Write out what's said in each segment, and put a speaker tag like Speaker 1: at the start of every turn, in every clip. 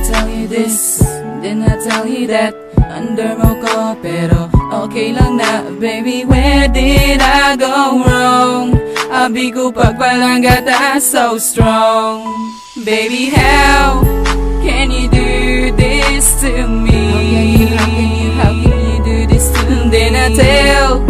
Speaker 1: tell you this, then I tell you that. Under mo ko pero okay lang na. Baby, where did I go wrong? Abi ko pagpalangga, that's so strong. Baby, how can you do this to me? How can you do this to me? Then I tell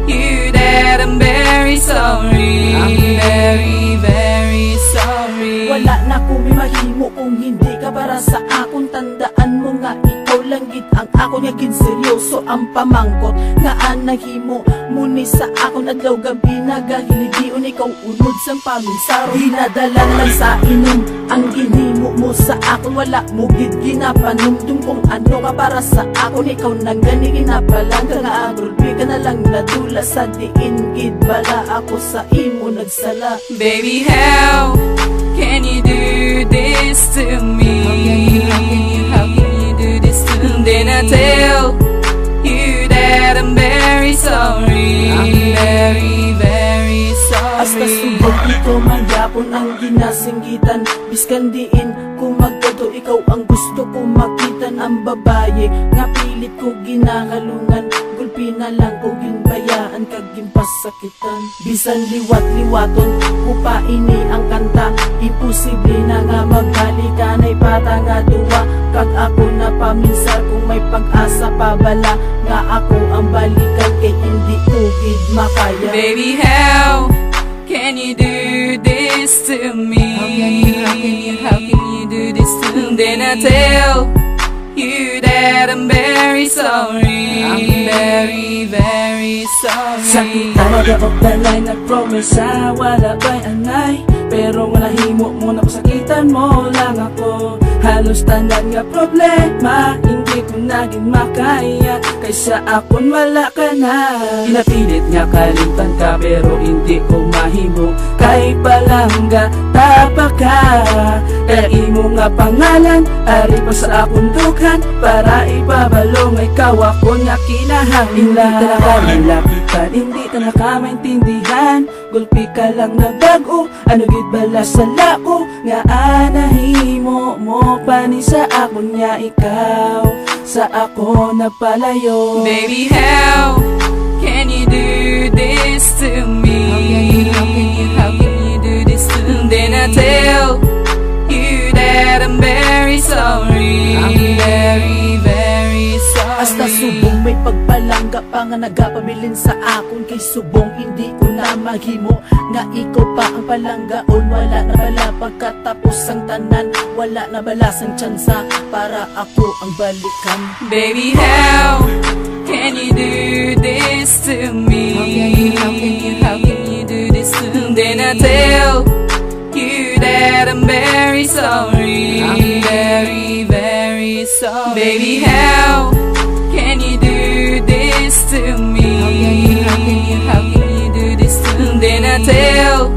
Speaker 1: you that I'm very sorry. I'm very, very sorry.
Speaker 2: Wala na ko may mahimo kung hindi ka para sa akon. Tandaan mo nga ikaw lang gid ang ako nga gid seryoso ang pamangkot nga anahimo muni sa akon adlaw gabi nagahiligion ikaw unod sang paminsaro. Dinadalan lang sa inom ang ginhimo mo sa akon, wala mo gid ginapanumdum kung ano ka para sa akon. Ikaw nang gani ginapalangga nga agulpi ka na lang nadula sa diin gid bala ako sa imo nagsala.
Speaker 1: Baby, how can you do this to me? How can you do this to me? Then I tell you that I'm very sorry. I'm very, very sorry.
Speaker 2: Hasta subok ikaw magyapon ang ginasinggitan. Biskan diin kung magkado ikaw ang gusto ko makitan. Ang babaye nga pilit ko ginakalungan, gulpi na lang ko ginbayaan kag gimpasakitan. Bisan liwat-liwaton ko pa ini ang kanta, imposible na nga maghalikanay pata nga duwa. Kag ako na paminsar kung may pag-asa pa bala nga ako ang balikan kay hindi ko gid makaya.
Speaker 1: Baby, how can you do this to me? How can you do this to me? Then I tell you that I'm very sorry. I'm very, very sorry.
Speaker 2: Sakit talaga of the line, nag-promise wala ba'y anay. Pero wala himo mo na sakitan mo lang ako. Halos tanan nga problema, hindi ko naging makaya. Kaysa akon wala ka na. Pinapilit nga kalimtan ka pero hindi ko mahimo. Kay palangga tapa ka, kaya imo nga pangalan ari pa sa akong dughan. Para ipabalo nga ikaw ako nga kinahanglan. Hindi talaga nilapitan, hindi talaga maintindihan. Gulpi ka lang na bago, ano gid bala sa lao nga anahimo mo pani sa akon nga ikaw sa ako napalayo.
Speaker 1: Baby, how can you do this to me? How can you do this to me? Then I tell you that I'm very sorry. I'm very, very sorry.
Speaker 2: Hasta subong may pagpalangga pa nga nagapabilin sa akon. Kay subong hindi ko na maghimo nga ikaw pa ang palanggaon. Wala na bala pagkatapos ang tanan, wala na bala sang tsansa para ako ang balikan.
Speaker 1: Baby, how can you do this to me? How can you do this to me? Then I tell you that I'm very sorry. I'm very, very sorry. Baby, how can you do this to me? How can you do this to me? Then I tell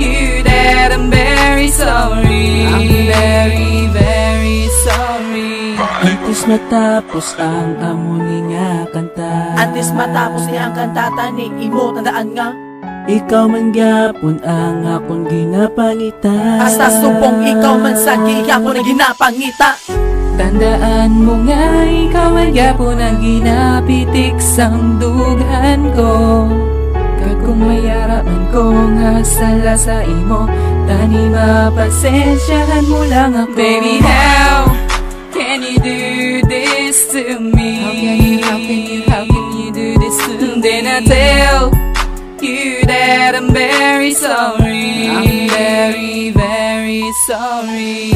Speaker 1: you that I'm very sorry. I'm very, very sorry.
Speaker 2: Antes matapos ang amon nga kanta,
Speaker 1: antes matapos niya ang kantata ni imo, tandaan nga
Speaker 2: ikaw man gyapon ang akong ginapangita.
Speaker 1: hasta subong ikaw man sa gihapon na ginapangita. Tandaan mo nga ikaw ay gyapon ang ginapitik sang dughan ko. Kag kung mayara man ko nga sala sa imo, tani mapasensyahan mo lang ako. Baby, how can you do this to me? How can you do this to me? Then I tell you that I'm very sorry. I'm very, very sorry.